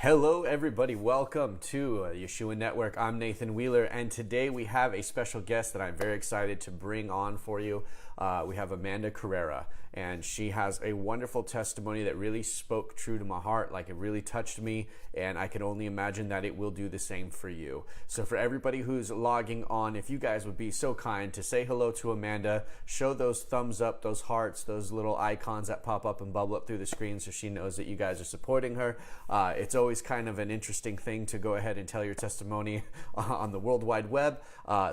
Hello, everybody. Welcome to Yeshua Network. I'm Nathan Wheeler, and today we have a special guest that I'm very excited to bring on for you. We have Amanda Carrera, and she has a wonderful testimony that really spoke true to my heart. Like, it really touched me, and I can only imagine that it will do the same for you. So for everybody who's logging on, if you guys would be so kind to say hello to Amanda, show those thumbs up, those hearts, those little icons that pop up and bubble up through the screen so she knows that you guys are supporting her. It's always kind of an interesting thing to go ahead and tell your testimony on the World Wide Web.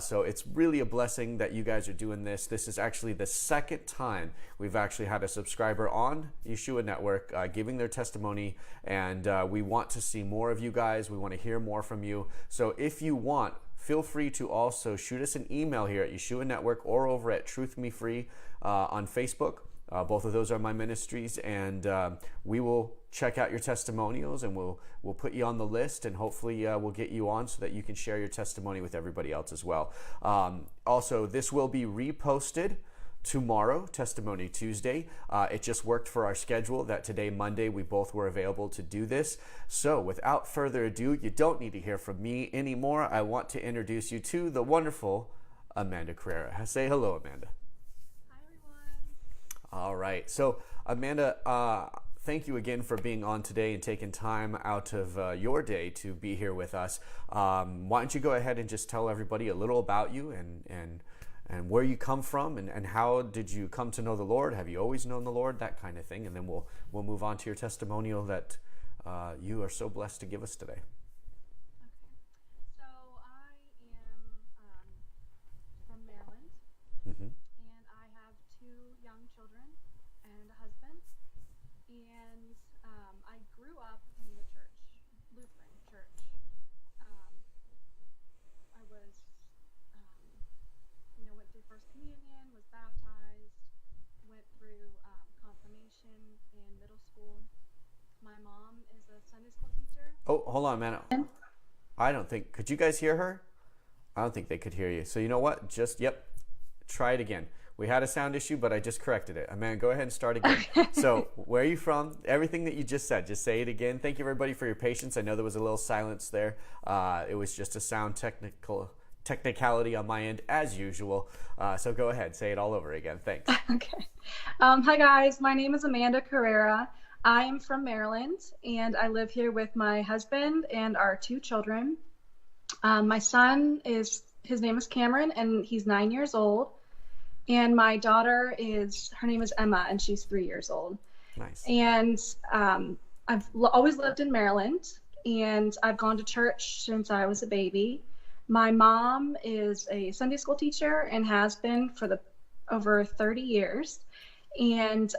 So it's really a blessing that you guys are doing this. This is actually the second time we've actually had a subscriber on Yeshua Network giving their testimony, and we want to see more of you guys. We want to hear more from you. So if you want, feel free to also shoot us an email here at Yeshua Network or over at Truth Me Free on Facebook. Both of those are my ministries, and we will check out your testimonials, and we'll put you on the list, and hopefully we'll get you on so that you can share your testimony with everybody else as well. Also, this will be reposted tomorrow, Testimony Tuesday. It just worked for our schedule that today, Monday, we both were available to do this. So without further ado, you don't need to hear from me anymore. I want to introduce you to the wonderful Amanda Carrera. Say hello, Amanda. All right. So, Amanda, thank you again for being on today and taking time out of your day to be here with us. Why don't you go ahead and just tell everybody a little about you and where you come from and how did you come to know the Lord? Have you always known the Lord? That kind of thing. And then we'll move on to your testimonial that you are so blessed to give us today. Okay. So I am from Maryland. Mm-hmm. And a husband, and I grew up in the church, Lutheran church. I was, went through First Communion, was baptized, went through confirmation in middle school. My mom is a Sunday school teacher. Oh, hold on, man. Could you guys hear her? I don't think they could hear you. So you know what? Try it again. We had a sound issue, but I just corrected it. Amanda, go ahead and start again. So where are you from? Everything that you just said, just say it again. Thank you, everybody, for your patience. I know there was a little silence there. It was just a sound technicality on my end, as usual. So go ahead, say it all over again. Thanks. Okay. Hi, guys. My name is Amanda Carrera. I am from Maryland, and I live here with my husband and our 2 children. My son his name is Cameron, and he's 9 years old. And my daughter her name is Emma, and she's 3 years old. Nice. And I've always lived in Maryland, and I've gone to church since I was a baby. My mom is a Sunday school teacher and has been for over 30 years. And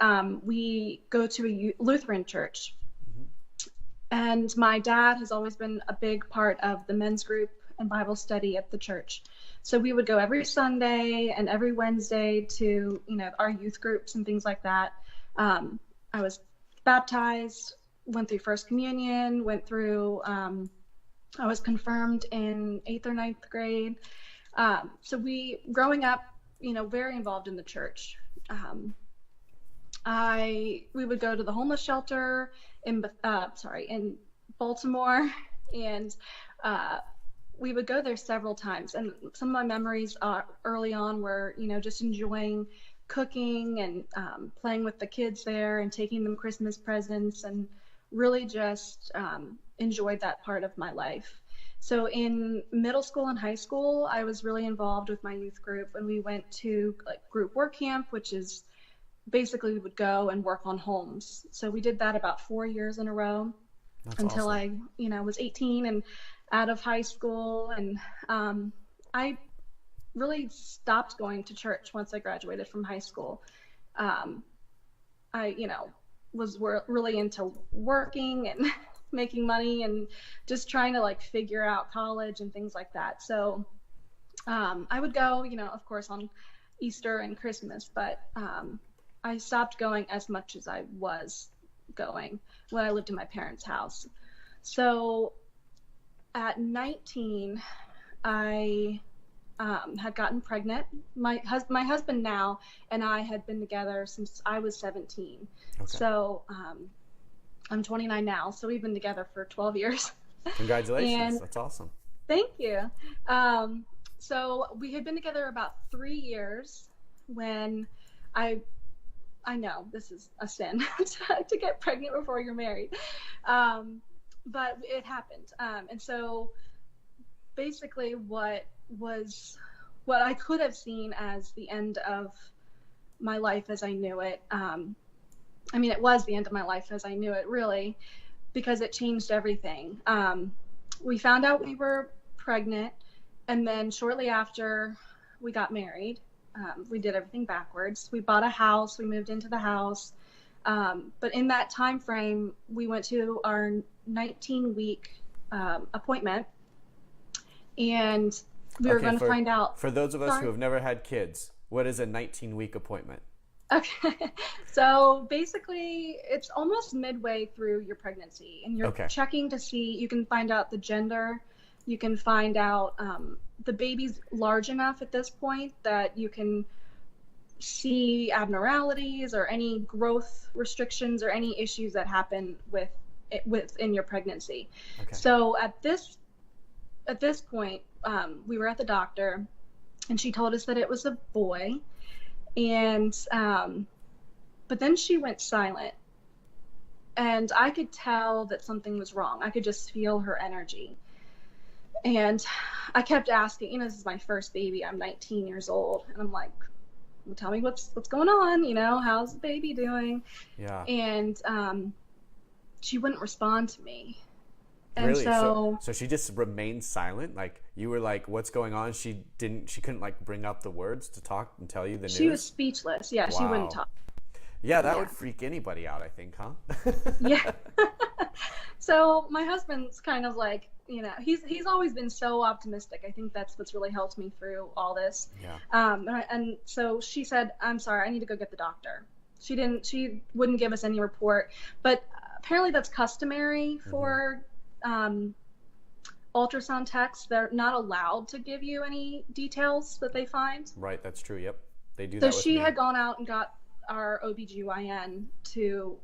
we go to a Lutheran church. Mm-hmm. And my dad has always been a big part of the men's group and Bible study at the church. So we would go every Sunday and every Wednesday to, our youth groups and things like that. I was baptized, went through First Communion, I was confirmed in 8th or 9th grade. So growing up, very involved in the church. We would go to the homeless shelter in Baltimore, and we would go there several times. And some of my memories early on were, just enjoying cooking and playing with the kids there and taking them Christmas presents, and really just enjoyed that part of my life. So in middle school and high school, I was really involved with my youth group, and we went to group work camp, which is basically we would go and work on homes. So we did that about 4 years in a row. That's until awesome. I was 18 and out of high school. And I really stopped going to church once I graduated from high school. I was really into working and making money and just trying to figure out college and things like that. So I would go, of course, on Easter and Christmas, but I stopped going as much as I was going when I lived in my parents' house. So at 19, I had gotten pregnant. My husband now and I had been together since I was 17. Okay. So I'm 29 now, so we've been together for 12 years. Congratulations. And That's awesome. thank you. Um, so we had been together about 3 years when I I know this is a sin to get pregnant before you're married, um, but it happened. And so basically, what I could have seen as the end of my life as I knew it. I mean, it was the end of my life as I knew it, really, because it changed everything. We found out we were pregnant, and then shortly after we got married, we did everything backwards. We bought a house, we moved into the house. But in that time frame, we went to our 19-week appointment, and we were Okay, going to find out. for those of us Sorry? who have never had kids, what is a 19-week appointment? Okay. So basically, it's almost midway through your pregnancy, and you're Okay. checking to see, you can find out the gender, you can find out the baby's large enough at this point that you can see abnormalities or any growth restrictions or any issues that happen within your pregnancy. Okay. So at this point, we were at the doctor, and she told us that it was a boy. And but then she went silent, and I could tell that something was wrong. I could just feel her energy. And I kept asking, this is my first baby. I'm 19 years old, and I'm like, well, tell me what's going on, how's the baby doing? Yeah. And she wouldn't respond to me. And Really? so So she just remained silent? Like, you were like, what's going on? She couldn't like bring up the words to talk and tell you the news? she was speechless. Yeah, she Wow. wouldn't talk. Yeah, that Yeah. would freak anybody out, I think, huh? Yeah. So my husband's kind of like, he's always been so optimistic. I think that's what's really helped me through all this. Yeah. And so she said, I'm sorry, I need to go get the doctor. She wouldn't give us any report, but apparently that's customary for ultrasound techs. They're not allowed to give you any details that they find. Right, that's true. Yep. They do So that with she me. had gone out and got our OBGYN to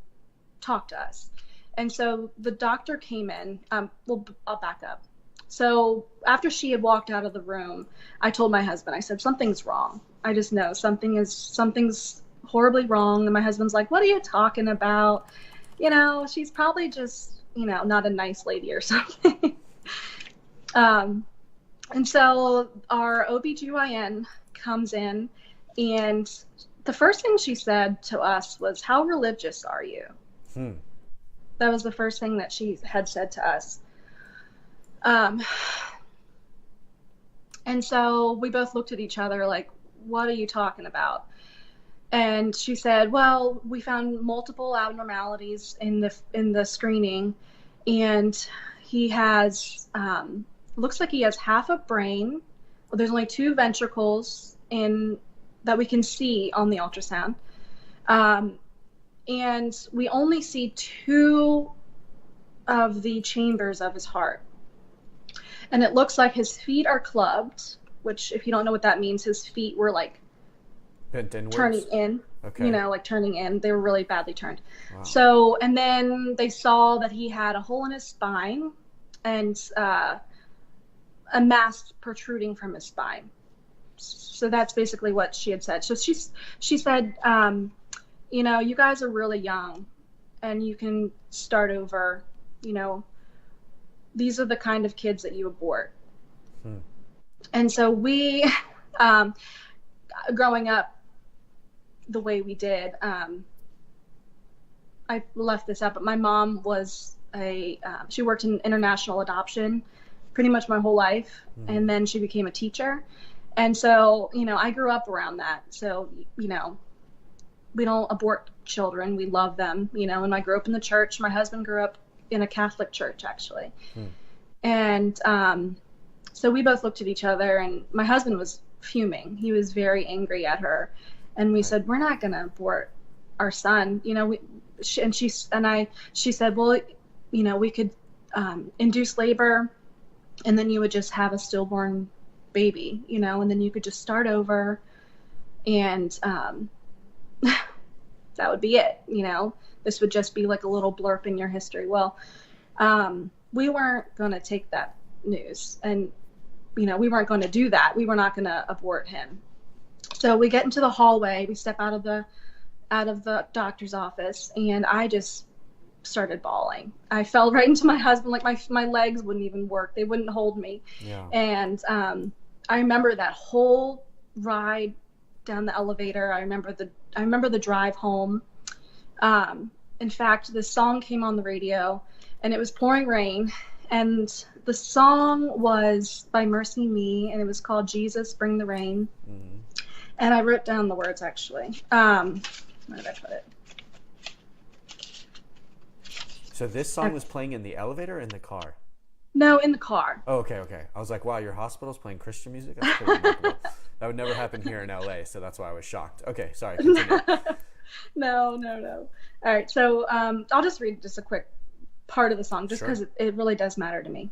talk to us. And so the doctor came in. Well, I'll back up. So after she had walked out of the room, I told my husband, I said, something's wrong. I just know something's horribly wrong. And my husband's like, what are you talking about? She's probably just, not a nice lady or something. And so our OBGYN comes in, and the first thing she said to us was, how religious are you? That was the first thing that she had said to us. And so we both looked at each other like, what are you talking about? And she said, well, we found multiple abnormalities in the screening, and he has, looks like he has half a brain. Well, there's only 2 ventricles that we can see on the ultrasound. And we only see 2 of the chambers of his heart. And it looks like his feet are clubbed, which, if you don't know what that means, his feet were like Bent inwards? turning in, Okay. like turning in. They were really badly turned. Wow. So, and then they saw that he had a hole in his spine and a mass protruding from his spine. So that's basically what she had said. So she said, you guys are really young, and you can start over. These are the kind of kids that you abort. And so we, growing up the way we did, I left this out, but my mom was she worked in international adoption pretty much my whole life. And then she became a teacher. And so, I grew up around that. So, we don't abort children. We love them, and I grew up in the church. My husband grew up in a Catholic church, actually. And so we both looked at each other, and my husband was fuming. He was very angry at her. And we said, we're not going to abort our son. She said, well, we could induce labor, and then you would just have a stillborn baby, and then you could just start over. And that would be it. You know, this would just be like a little blurb in your history. Well, we weren't going to take that news, and, you know, we weren't going to do that. We were not going to abort him. So we get into the hallway, we step out of the doctor's office, and I just started bawling. I fell right into my husband. Like my legs wouldn't even work. They wouldn't hold me. Yeah. And I remember that whole ride down the elevator. I remember the drive home. In fact, this song came on the radio, and it was pouring rain, and the song was by Mercy Me, and it was called Jesus Bring the Rain. Mm-hmm. And I wrote down the words, actually. Where did I put it? So this song was playing in the elevator or in the car? No, in the car. Oh, okay. I was like, wow, your hospital's playing Christian music? That's pretty remarkable. That would never happen here in LA, so that's why I was shocked. Okay, sorry, continue. No. All right, so I'll just read just a quick part of the song, just because it really does matter to me.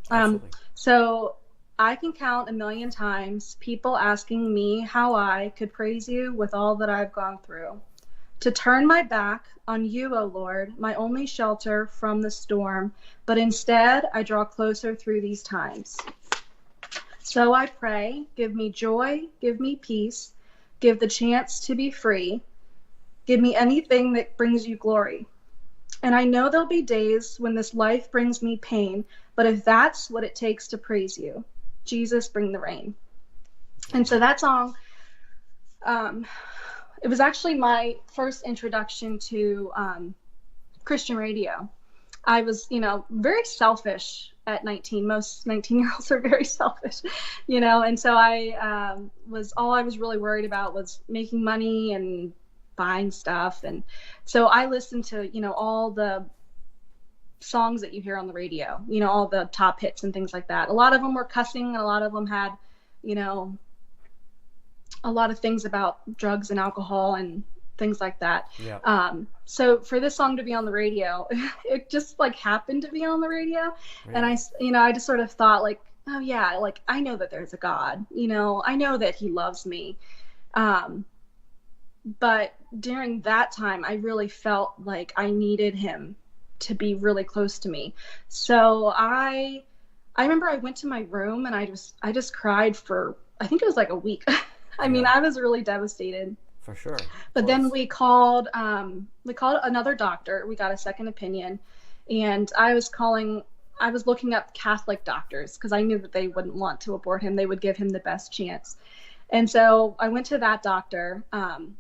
So, I can count 1,000,000 times people asking me how I could praise you with all that I've gone through. To turn my back on you, O Lord, my only shelter from the storm, but instead I draw closer through these times. So I pray, give me joy, give me peace, give the chance to be free, give me anything that brings you glory. And I know there'll be days when this life brings me pain, but if that's what it takes to praise you, Jesus, bring the rain. And so that song, it was actually my first introduction to Christian radio. I was, very selfish at 19. Most 19-year-olds are very selfish, and so all I was really worried about was making money and buying stuff. And so I listened to, all the songs that you hear on the radio, all the top hits and things like that. A lot of them were cussing, and a lot of them had, a lot of things about drugs and alcohol and things like that. Yeah. So for this song to be on the radio, it just like happened to be on the radio. Right. And I just sort of thought like, oh yeah, like I know that there's a God, I know that he loves me. But during that time, I really felt like I needed him to be really close to me. So I remember I went to my room and I just cried for, I think it was like a week. I mean, I was really devastated. For sure. But then we called another doctor. We got a second opinion, and I was looking up Catholic doctors because I knew that they wouldn't want to abort him. They would give him the best chance. And so I went to that doctor, and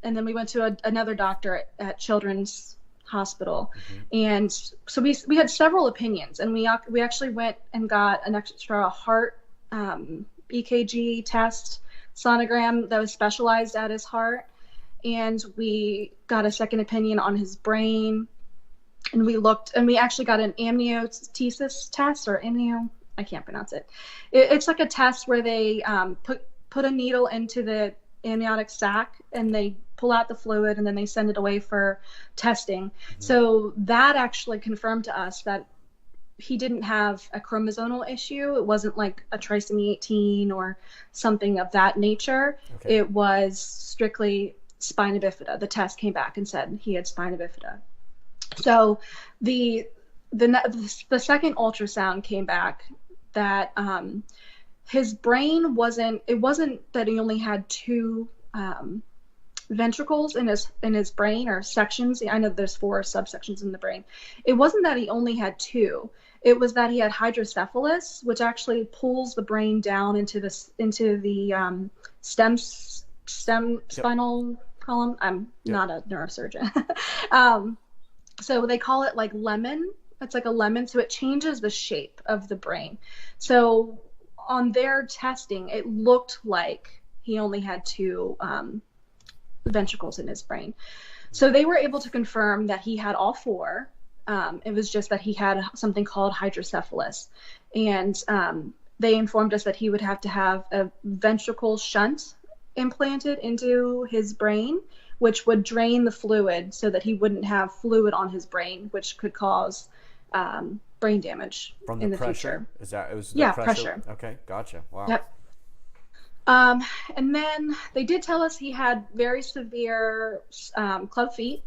then we went to another doctor at Children's Hospital. Mm-hmm. And so we had several opinions, and we actually went and got an extra heart EKG test, sonogram that was specialized at his heart, and we got a second opinion on his brain, and we actually got an amniocentesis test, or I can't pronounce it. It's like a test where they put a needle into the amniotic sac, and they pull out the fluid, and then they send it away for testing. Mm-hmm. So that actually confirmed to us that he didn't have a chromosomal issue. It wasn't like a trisomy 18 or something of that nature. Okay. It was strictly spina bifida. The test came back and said he had spina bifida. So the second ultrasound came back that his brain wasn't that he only had two ventricles in his brain, or sections. I know there's 4 subsections in the brain. It wasn't that he only had 2. It was that he had hydrocephalus, which actually pulls the brain down into the stem spinal column. I'm not a neurosurgeon. So they call it like lemon. It's like a lemon, so it changes the shape of the brain. So on their testing, it looked like he only had 2 ventricles in his brain. So they were able to confirm that he had all 4. It was just that he had something called hydrocephalus. And they informed us that he would have to have a ventricle shunt implanted into his brain, which would drain the fluid so that he wouldn't have fluid on his brain, which could cause brain damage from in the the pressure. future. Is that it was the pressure? Okay, gotcha. Wow. Yep. Um, and then they did tell us he had very severe club feet,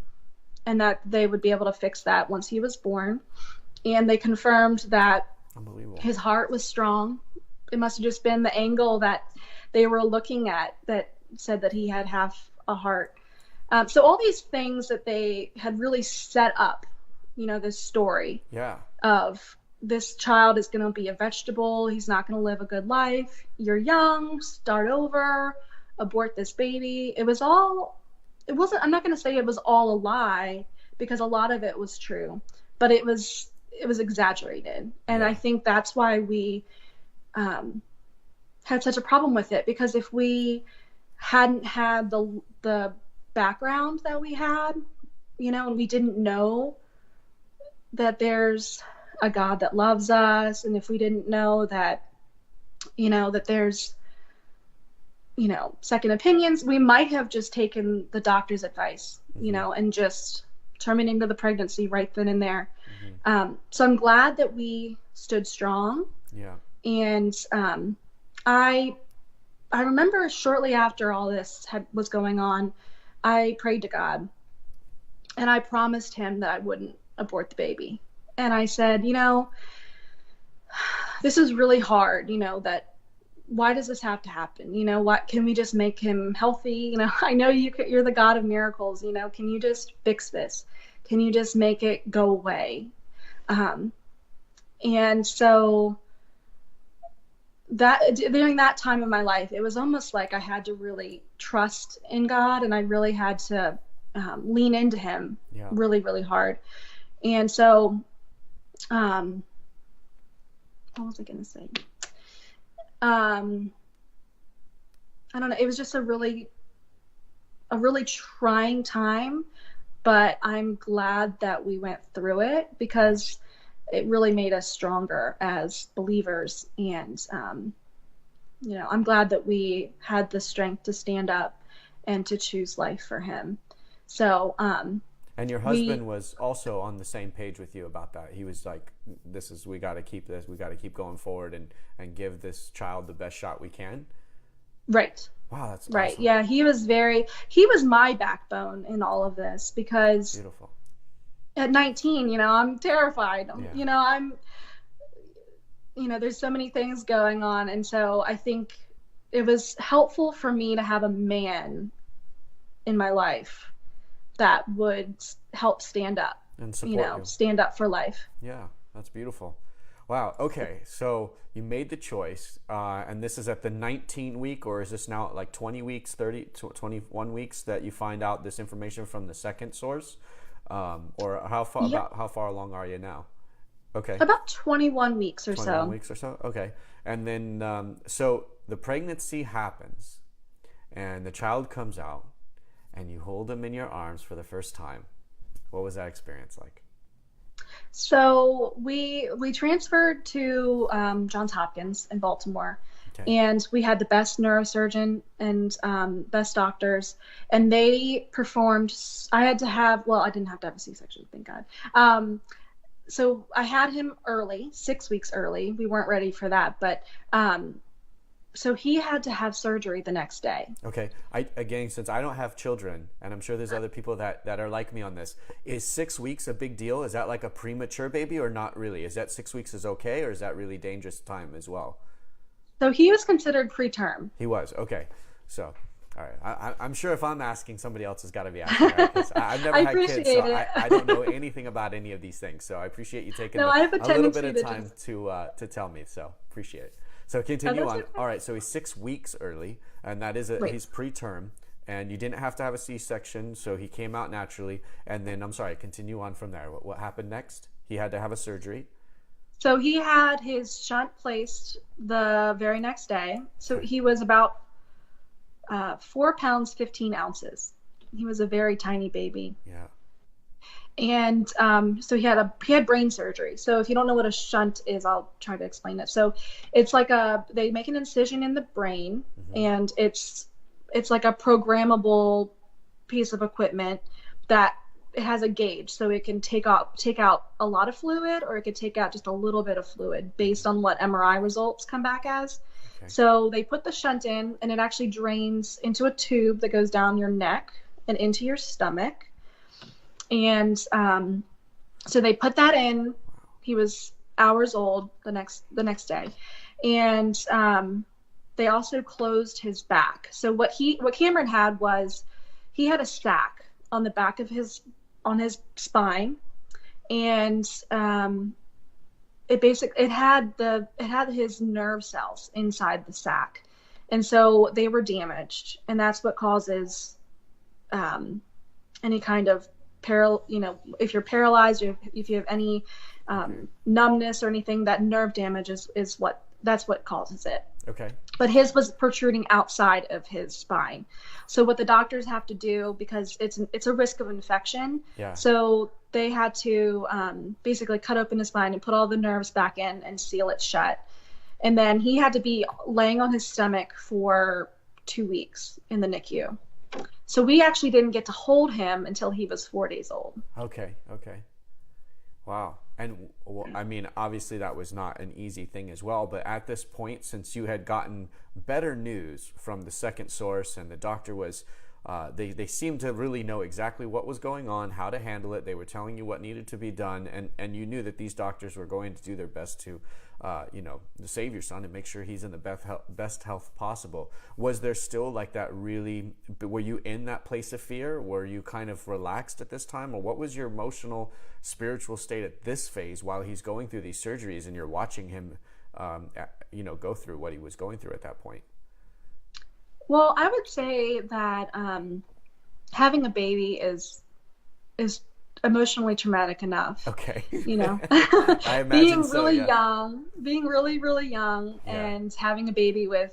and that they would be able to fix that once he was born. And they confirmed that Unbelievable. his heart was strong. It must have just been the angle that they were looking at that said that he had half a heart. So all these things that they had really set up, this story Yeah. of this child is going to be a vegetable. He's not going to live a good life. You're young, start over, abort this baby. It wasn't, I'm not going to say it was all a lie, because a lot of it was true, but it was exaggerated. And Yeah. I think that's why we had such a problem with it, because if we hadn't had the background that we had, and we didn't know that there's a God that loves us, and if we didn't know that, that there's, second opinions, we might have just taken the doctor's advice, and just terminated the pregnancy right then and there. So I'm glad that we stood strong. Yeah. And I remember shortly after all this was going on, I prayed to God, and I promised him that I wouldn't abort the baby. And I said, this is really hard, that why does this have to happen? What can we just make him healthy? I know you're the God of miracles, can you just fix this? Can you just make it go away? And so that during that time of my life, it was almost like I had to really trust in God, and I really had to lean into him really, really hard. And so, what was I going to say? I don't know. It was just a really trying time, but I'm glad that we went through it, because it really made us stronger as believers. And, I'm glad that we had the strength to stand up and to choose life for him. So, and your husband was also on the same page with you about that. He was like, we got to keep this, we got to keep going forward and give this child the best shot we can. Right. Wow, that's awesome. Right. Yeah, he was my backbone in all of this, because beautiful. At 19, I'm terrified. Yeah. There's so many things going on. And so I think it was helpful for me to have a man in my life that would help stand up and support you. Stand up for life. Yeah, that's beautiful. Wow. Okay. So you made the choice, and this is at the 19 week, or is this now like 20 weeks, 30, 21 weeks that you find out this information from the second source? Or how far along are you now? Okay. About 21 weeks or 21 weeks or so. Okay. And then, so the pregnancy happens and the child comes out and you hold him in your arms for the first time. What was that experience like? So we transferred to Johns Hopkins in Baltimore. Okay. And we had the best neurosurgeon and best doctors, and they performed. I didn't have to have a C-section, thank God. So I had him early, 6 weeks early. We weren't ready for that, but so he had to have surgery the next day. Okay. Again, since I don't have children, and I'm sure there's other people that are like me on this, is 6 weeks a big deal? Is that like a premature baby or not really? Is that 6 weeks is okay, or is that really dangerous time as well? So he was considered preterm. He was. Okay. So, all right. I'm sure if I'm asking, somebody else has got to be asking. Right? 'Cause I've never had kids, so I don't know anything about any of these things. So I appreciate you taking a little bit of time to tell me. So appreciate it. So continue on. Okay. All right. So he's 6 weeks early, and that is he's preterm, and you didn't have to have a C-section, so he came out naturally. And then, I'm sorry, continue on from there. What happened next? He had to have a surgery. So he had his shunt placed the very next day. So he was about 4 pounds, 15 ounces. He was a very tiny baby. Yeah. And so he had brain surgery. So if you don't know what a shunt is, I'll try to explain it. So it's like they make an incision in the brain, and it's like a programmable piece of equipment that it has a gauge, so it can take out a lot of fluid, or it could take out just a little bit of fluid based on what MRI results come back as. So they put the shunt in, and it actually drains into a tube that goes down your neck and into your stomach. And so they put that in. He was hours old the next day, and they also closed his back. So what Cameron had was, he had a sac on the back of his spine, and it had his nerve cells inside the sac, and so they were damaged, and that's what causes any kind of if you're paralyzed, or if you have any numbness or anything, that nerve damage is what causes it. Okay. But his was protruding outside of his spine. So what the doctors have to do, because it's a risk of infection. Yeah. So they had to basically cut open his spine and put all the nerves back in and seal it shut. And then he had to be laying on his stomach for 2 weeks in the NICU. So we actually didn't get to hold him until he was 4 days old. Okay. Wow. And I mean, obviously that was not an easy thing as well, but at this point, since you had gotten better news from the second source, and the doctor was, they seemed to really know exactly what was going on, how to handle it. They were telling you what needed to be done, and you knew that these doctors were going to do their best to, to save your son and make sure he's in the best health possible. Was there still like that really, were you in that place of fear? Were you kind of relaxed at this time? Or what was your emotional, spiritual state at this phase while he's going through these surgeries and you're watching him, go through what he was going through at that point? Well, I would say that having a baby is emotionally traumatic enough. Okay. I imagine being really young, Yeah. and having a baby with,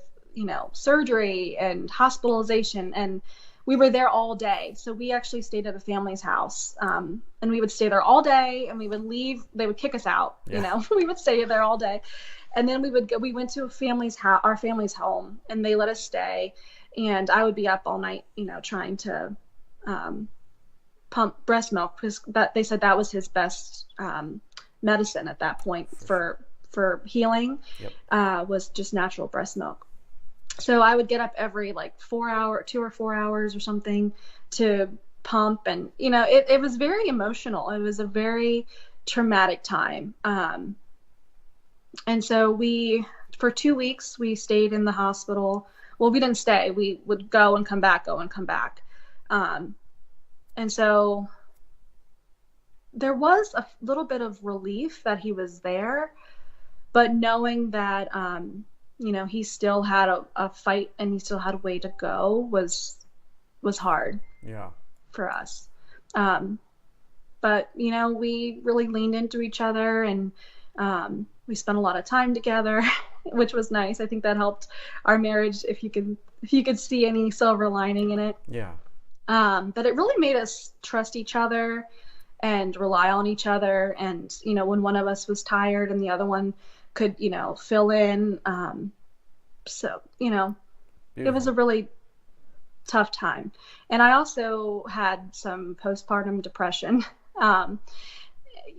surgery and hospitalization, and we were there all day. So we actually stayed at a family's house, and we would stay there all day, and we would leave. They would kick us out. Yeah. We would stay there all day. And then we went to our family's home, and they let us stay. And I would be up all night, trying to pump breast milk, because they said that was his best medicine at that point for healing. Yep. Was just natural breast milk. So I would get up every 2 or 4 hours or something to pump. And, it was very emotional. It was a very traumatic time. And so for 2 weeks, we stayed in the hospital. Well, we didn't stay. We would go and come back. And so there was a little bit of relief that he was there, but knowing that, he still had a fight and he still had a way to go was hard. Yeah. For us. But, we really leaned into each other, and we spent a lot of time together, which was nice. I think that helped our marriage, if you could see any silver lining in it. Yeah. But it really made us trust each other and rely on each other. And, when one of us was tired and the other one could, fill in. So, Beautiful. It was a really tough time. And I also had some postpartum depression.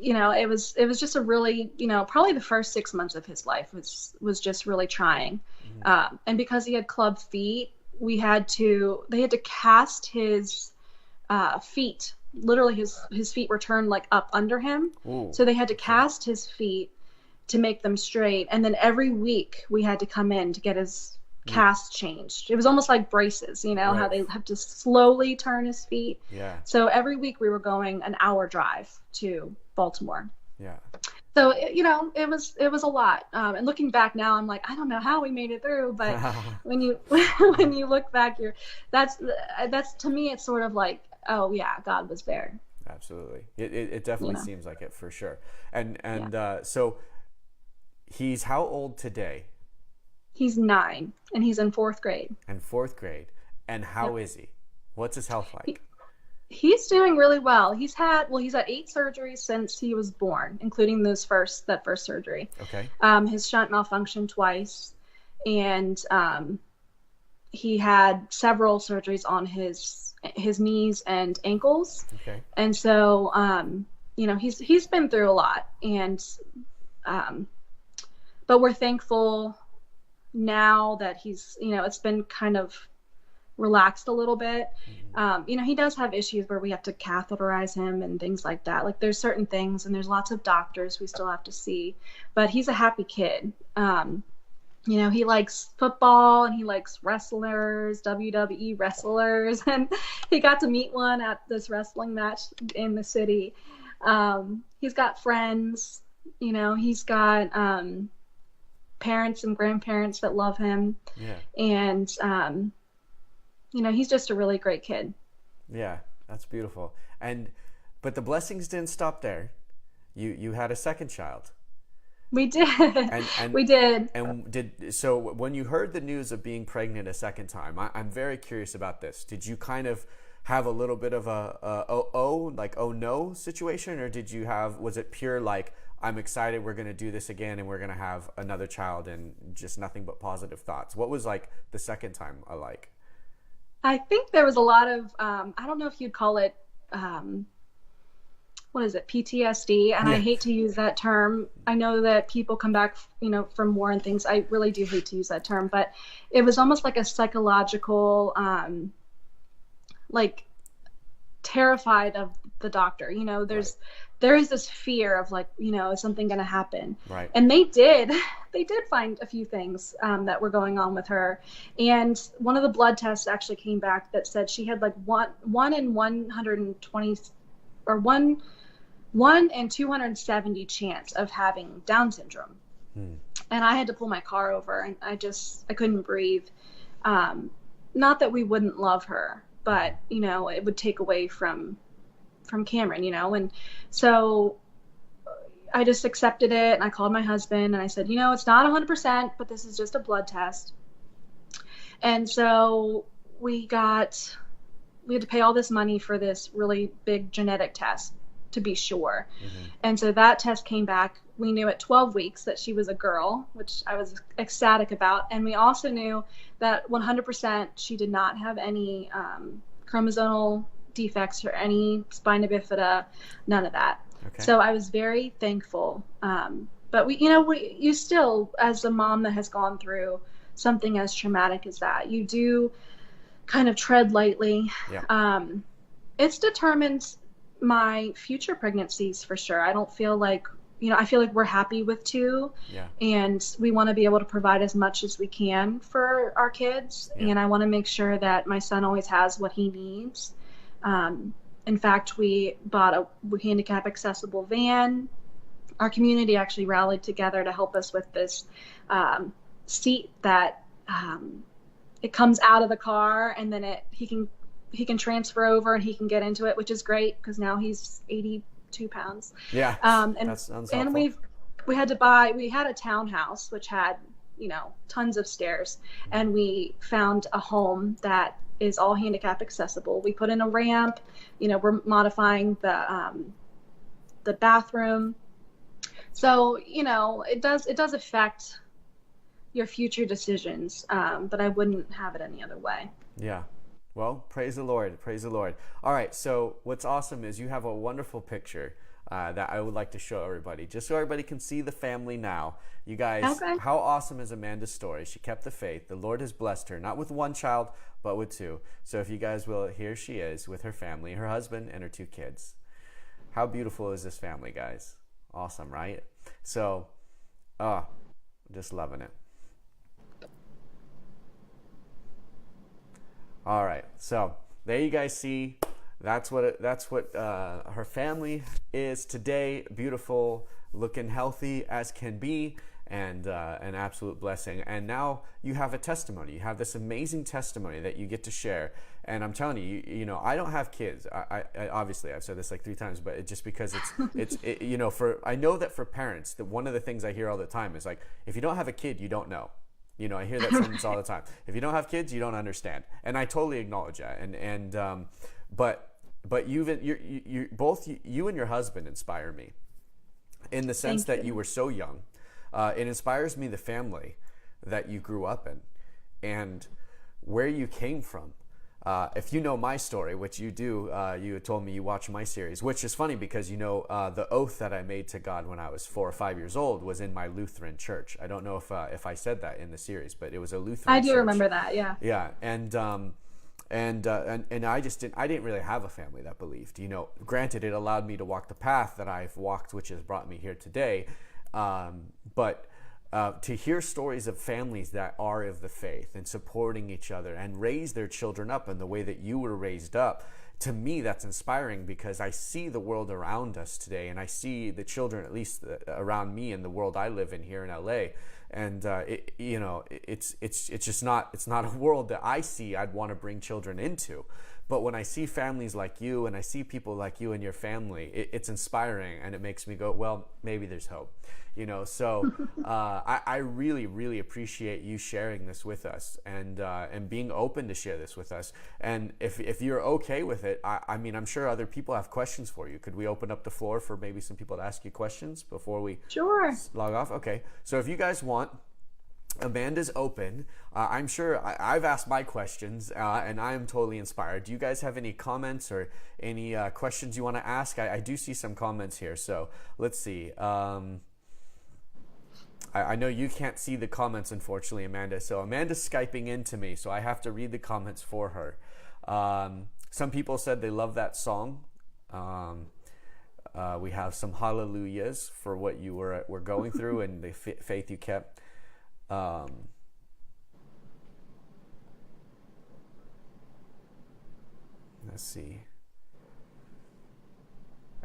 It was just a really, probably the first 6 months of his life was just really trying. Mm-hmm. And because he had club feet, they had to cast his feet. Literally his feet were turned up under him. Ooh. So they had to cast his feet to make them straight. And then every week we had to come in to get his cast changed. It was almost like braces, Right. how they have to slowly turn his feet. Yeah. So every week we were going an hour drive to Baltimore. Yeah. So, it was a lot. And looking back now, I'm like, I don't know how we made it through, but when you look back, that's to me, it's sort of like, oh yeah, God was there. Absolutely. It definitely seems like it, for sure. And Yeah. So he's how old today? He's 9, and he's in 4th grade. And 4th grade. And how is he? What's his health like? He's doing really well. He's had 8 surgeries since he was born, including that first surgery. Okay. His shunt malfunctioned twice, and he had several surgeries on his knees and ankles. Okay. And so, he's been through a lot, and but we're thankful now that he's, it's been kind of relaxed a little bit. He does have issues where we have to catheterize him and things like that. Like there's certain things and there's lots of doctors we still have to see, but he's a happy kid. He likes football and he likes wrestlers, WWE wrestlers, and he got to meet one at this wrestling match in the city. He's got friends, he's got parents and grandparents that love him. Yeah. And, he's just a really great kid. Yeah, that's beautiful. But the blessings didn't stop there. You had a second child. We did. And we did. And so when you heard the news of being pregnant a second time, I'm very curious about this. Did you kind of have a little bit of oh no situation, or was it pure like, I'm excited, we're going to do this again and we're going to have another child, and just nothing but positive thoughts? What was like the second time like? I think there was a lot of, I don't know if you'd call it, what is it, PTSD? And yeah. I hate to use that term. I know that people come back, from war and things. I really do hate to use that term, but it was almost like a psychological, like terrified of the doctor. There is this fear of like, is something going to happen? Right. And they did find a few things that were going on with her. And one of the blood tests actually came back that said she had like one in 120 or one in 270 chance of having Down syndrome. And I had to pull my car over and I couldn't breathe. Not that we wouldn't love her, but it would take away from Cameron, and so I just accepted it, and I called my husband and I said, it's not 100%, but this is just a blood test. And so we had to pay all this money for this really big genetic test to be sure. And so that test came back. We knew at 12 weeks that she was a girl, which I was ecstatic about. And we also knew that 100% she did not have any chromosomal defects or any spina bifida, none of that. Okay. So I was very thankful. But you still, as a mom that has gone through something as traumatic as that, you do kind of tread lightly. Yeah. It's determined my future pregnancies for sure. I don't feel like, I feel like we're happy with 2. Yeah. And we want to be able to provide as much as we can for our kids. Yeah. And I want to make sure that my son always has what he needs. In fact, we bought a handicap accessible van. Our community actually rallied together to help us with this seat that it comes out of the car, and then he can transfer over and he can get into it, which is great because now he's 82 pounds. Yeah. That sounds helpful. And we had a townhouse which had tons of stairs, and we found a home that is all handicap accessible. We put in a ramp, we're modifying the bathroom. So, it does affect your future decisions, but I wouldn't have it any other way. Yeah. Well, praise the Lord. Praise the Lord. All right. So what's awesome is you have a wonderful picture that I would like to show everybody, just so everybody can see the family now. You guys, okay. How awesome is Amanda's story? She kept the faith. The Lord has blessed her, not with 1 child, but with 2. So if you guys will, here she is with her family, her husband and her 2 kids. How beautiful is this family, guys? Awesome, right? So, just loving it. All right, so there you guys see. That's what her family is today. Beautiful, looking healthy as can be, and an absolute blessing. And now you have a testimony. You have this amazing testimony that you get to share. And I'm telling you, I don't have kids. I obviously I've said this like 3 times, but it's just because I know that for parents, that one of the things I hear all the time is like, if you don't have a kid, you don't know. I hear that sentence all the time. If you don't have kids, you don't understand. And I totally acknowledge that. But you both and your husband inspire me in the sense that you were so young. It inspires me, the family that you grew up in and where you came from. if you know my story, which you do, you had told me you watch my series, which is funny because, the oath that I made to God when I was 4 or 5 years old was in my Lutheran church. I don't know if I said that in the series, but it was a Lutheran I do church. remember that, yeah. Yeah, and I didn't really have a family that believed. Granted, it allowed me to walk the path that I've walked, which has brought me here today. But to hear stories of families that are of the faith and supporting each other and raise their children up in the way that you were raised up, to me, that's inspiring, because I see the world around us today, and I see the children, at least around me in the world I live in here in LA. And it's just not, it's not a world that I see I'd want to bring children into. But when I see families like you, and I see people like you and your family, it's inspiring, and it makes me go, well, maybe there's hope. So I really, really appreciate you sharing this with us, and being open to share this with us. And if you're okay with it, I'm sure other people have questions for you. Could we open up the floor for maybe some people to ask you questions before we Sure. log off? Okay. So if you guys want, Amanda's open. I'm sure I've asked my questions, and I am totally inspired. Do you guys have any comments or any questions you want to ask? I do see some comments here, so let's see. I know you can't see the comments, unfortunately, Amanda. So Amanda's Skyping into me, so I have to read the comments for her. Some people said they love that song. We have some hallelujahs for what you were going through and the faith you kept. Let's see.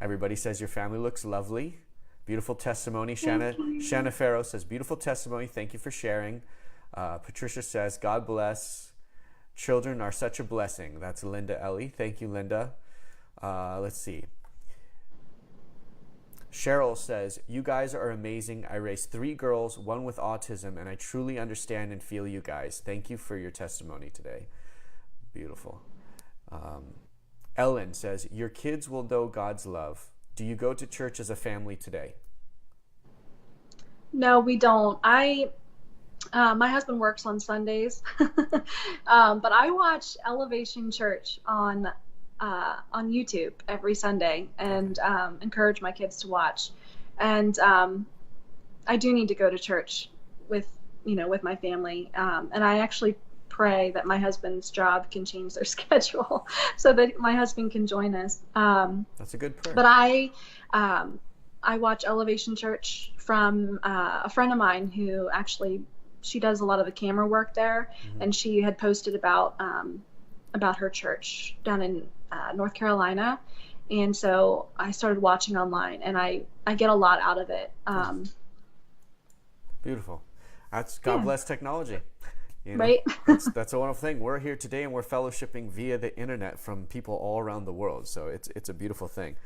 Everybody says your family looks lovely. Beautiful testimony. Shanna Farrow says, beautiful testimony. Thank you for sharing. Patricia says, God bless. Children are such a blessing. That's Linda Ellie. Thank you, Linda. Let's see. Cheryl says, you guys are amazing. I raised 3 girls, 1 with autism, and I truly understand and feel you guys. Thank you for your testimony today. Beautiful. Ellen says, your kids will know God's love. Do you go to church as a family today? No, we don't. My husband works on Sundays, but I watch Elevation Church on YouTube every Sunday, and encourage my kids to watch. And I do need to go to church with my family, and I actually pray that my husband's job can change their schedule so that my husband can join us. That's a good prayer. But I watch Elevation Church from a friend of mine who actually, she does a lot of the camera work there, and she had posted about her church down in North Carolina, and so I started watching online, and I get a lot out of it. Beautiful. That's God bless technology. Right. That's a wonderful thing. We're here today, and we're fellowshipping via the internet from people all around the world. So it's a beautiful thing.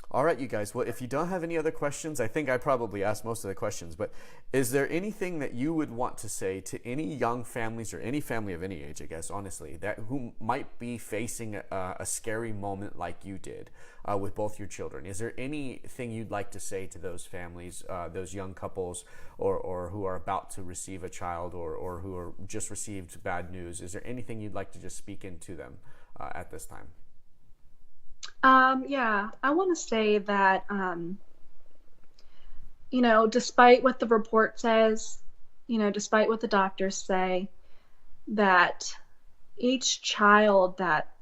All right, you guys. Well, if you don't have any other questions, I think I probably asked most of the questions, but is there anything that you would want to say to any young families, or any family of any age, I guess, honestly, who might be facing a scary moment like you did with both your children? Is there anything you'd like to say to those families, those young couples, or who are about to receive a child, or who are just received bad news? Is there anything you'd like to just speak into them at this time? Yeah, I want to say that, despite what the report says, despite what the doctors say, that each child that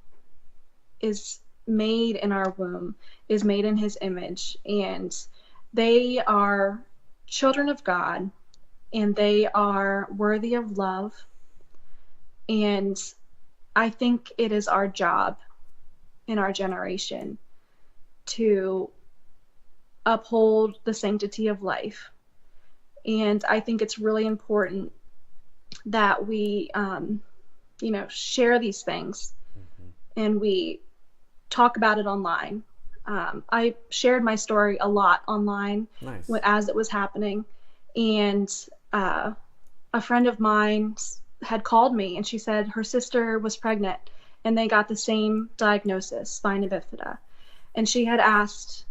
is made in our womb is made in his image, and they are children of God, and they are worthy of love. And I think it is our job in our generation to uphold the sanctity of life. And I think it's really important that we, share these things, and we talk about it online. I shared my story a lot online. Nice. As it was happening. And a friend of mine had called me, and she said her sister was pregnant, and they got the same diagnosis, spina bifida. And she had asked,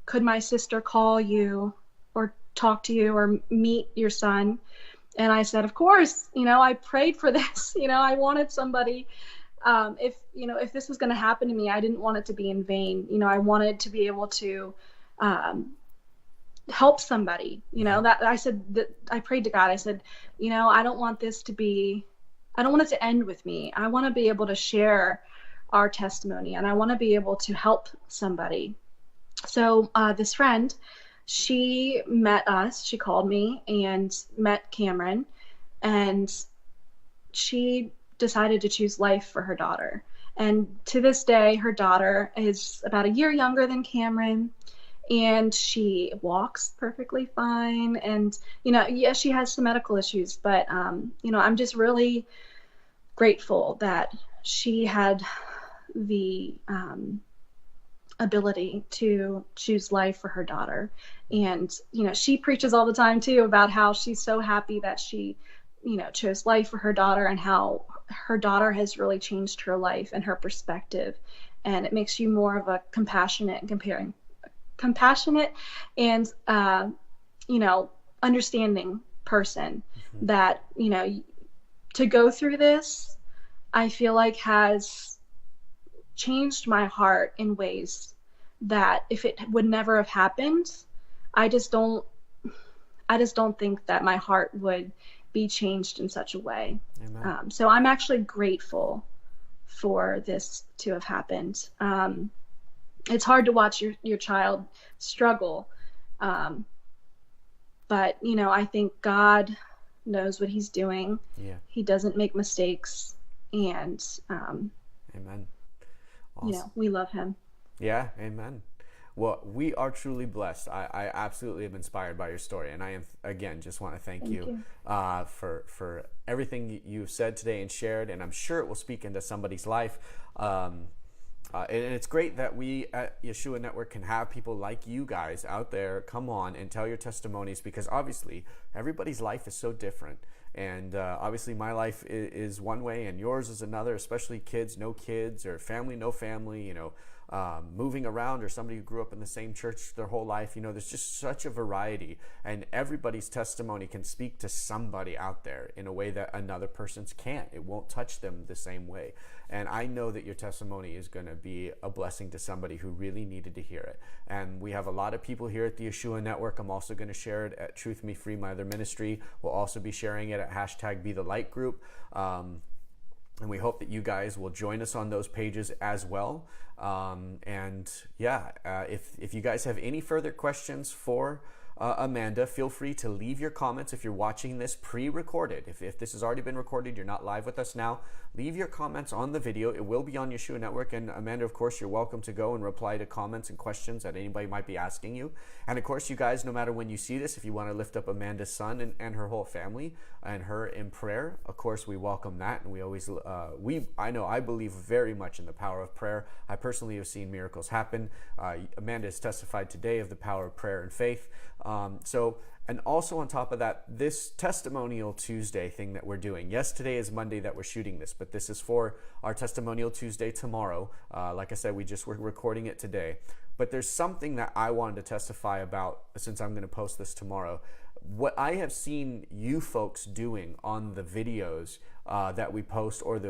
could my sister call you or talk to you or meet your son? And I said, of course, I prayed for this. I wanted somebody, if this was going to happen to me, I didn't want it to be in vain. I wanted to be able to um, help somebody. That I said that I prayed to God. I said, I don't want this to be, I don't want it to end with me. I want to be able to share our testimony, and I want to be able to help somebody. So this friend, she met us. She called me and met Cameron, and she decided to choose life for her daughter. And to this day, her daughter is about a year younger than Cameron, and she walks perfectly fine. And, yes, she has some medical issues, but, I'm just really grateful that she had the ability to choose life for her daughter. And, she preaches all the time too about how she's so happy that she, chose life for her daughter, and how her daughter has really changed her life and her perspective. And it makes you more of a compassionate and, understanding person that, to go through this, I feel like has changed my heart in ways that if it would never have happened, I just don't think that my heart would be changed in such a way. So I'm actually grateful for this to have happened. It's hard to watch your child struggle, but I think God knows what He's doing. Yeah. He doesn't make mistakes, and Amen. Awesome. we love Him. Yeah, amen. Well, we are truly blessed. I absolutely am inspired by your story, and I am, again, just want to thank you. For everything you've said today and shared, and I'm sure it will speak into somebody's life. And it's great that we at Yeshua Network can have people like you guys out there come on and tell your testimonies, because obviously everybody's life is so different. And obviously my life is one way and yours is another, especially kids, no kids, or family, no family, moving around, or somebody who grew up in the same church their whole life. There's just such a variety, and everybody's testimony can speak to somebody out there in a way that another person's can't. It won't touch them the same way. And I know that your testimony is going to be a blessing to somebody who really needed to hear it. And we have a lot of people here at the Yeshua Network. I'm also going to share it at Truth Me Free, my other ministry. We'll also be sharing it at #BeTheLight group. And we hope that you guys will join us on those pages as well. If you guys have any further questions for Amanda, feel free to leave your comments. If you're watching this pre-recorded, if this has already been recorded, you're not live with us now, leave your comments on the video. It will be on Yeshua Network. And Amanda, of course, you're welcome to go and reply to comments and questions that anybody might be asking you. And of course, you guys, no matter when you see this, if you want to lift up Amanda's son and her whole family and her in prayer, of course, we welcome that. And we always, I believe very much in the power of prayer. I personally have seen miracles happen. Amanda has testified today of the power of prayer and faith. And also on top of that, this Testimonial Tuesday thing that we're doing. Yes, today is Monday that we're shooting this, but this is for our Testimonial Tuesday tomorrow. Like I said, we're recording it today. But there's something that I wanted to testify about, since I'm going to post this tomorrow. What I have seen you folks doing on the videos that we post, or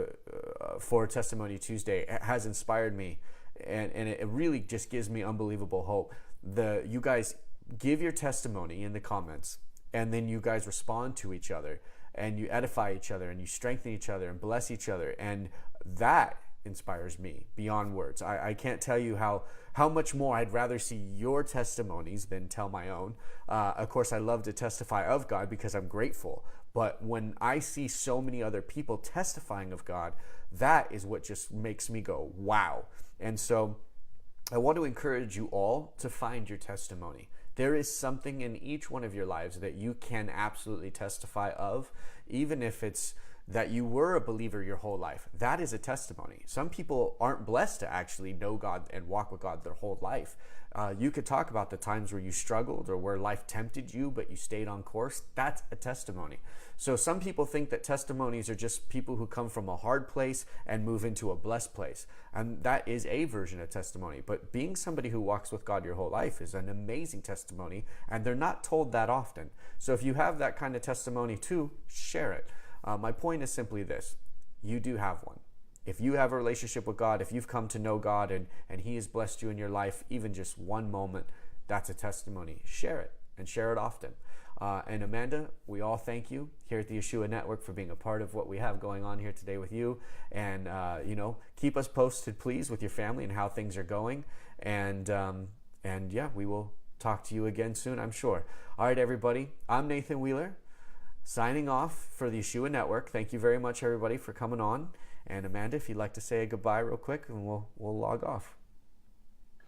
for Testimony Tuesday, has inspired me, and it really just gives me unbelievable hope. You guys give your testimony in the comments, and then you guys respond to each other, and you edify each other, and you strengthen each other, and bless each other, and that inspires me beyond words. I can't tell you how much more I'd rather see your testimonies than tell my own. Of course, I love to testify of God because I'm grateful, but when I see so many other people testifying of God, that is what just makes me go, wow. And so I want to encourage you all to find your testimony. There is something in each one of your lives that you can absolutely testify of, even if it's that you were a believer your whole life. That is a testimony. Some people aren't blessed to actually know God and walk with God their whole life. You could talk about the times where you struggled or where life tempted you, but you stayed on course. That's a testimony. So some people think that testimonies are just people who come from a hard place and move into a blessed place. And that is a version of testimony. But being somebody who walks with God your whole life is an amazing testimony, and they're not told that often. So if you have that kind of testimony too, share it. My point is simply this: you do have one. If you have a relationship with God, if you've come to know God and He has blessed you in your life, even just one moment, that's a testimony. Share it, and share it often. And Amanda, we all thank you here at the Yeshua Network for being a part of what we have going on here today with you. And, keep us posted, please, with your family and how things are going. And yeah, we will talk to you again soon, I'm sure. All right, everybody, I'm Nathan Wheeler, signing off for the Yeshua Network. Thank you very much, everybody, for coming on. And Amanda, if you'd like to say a goodbye real quick, and we'll log off.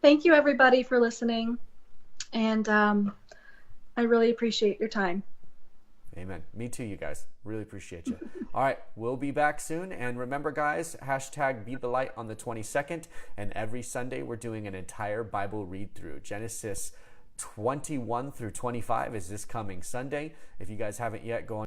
Thank you, everybody, for listening. And I really appreciate your time. Amen. Me too, you guys. Really appreciate you. All right, we'll be back soon. And remember, guys, hashtag Be the Light on the 22nd. And every Sunday, we're doing an entire Bible read through. Genesis 21 through 25 is this coming Sunday. If you guys haven't yet, go on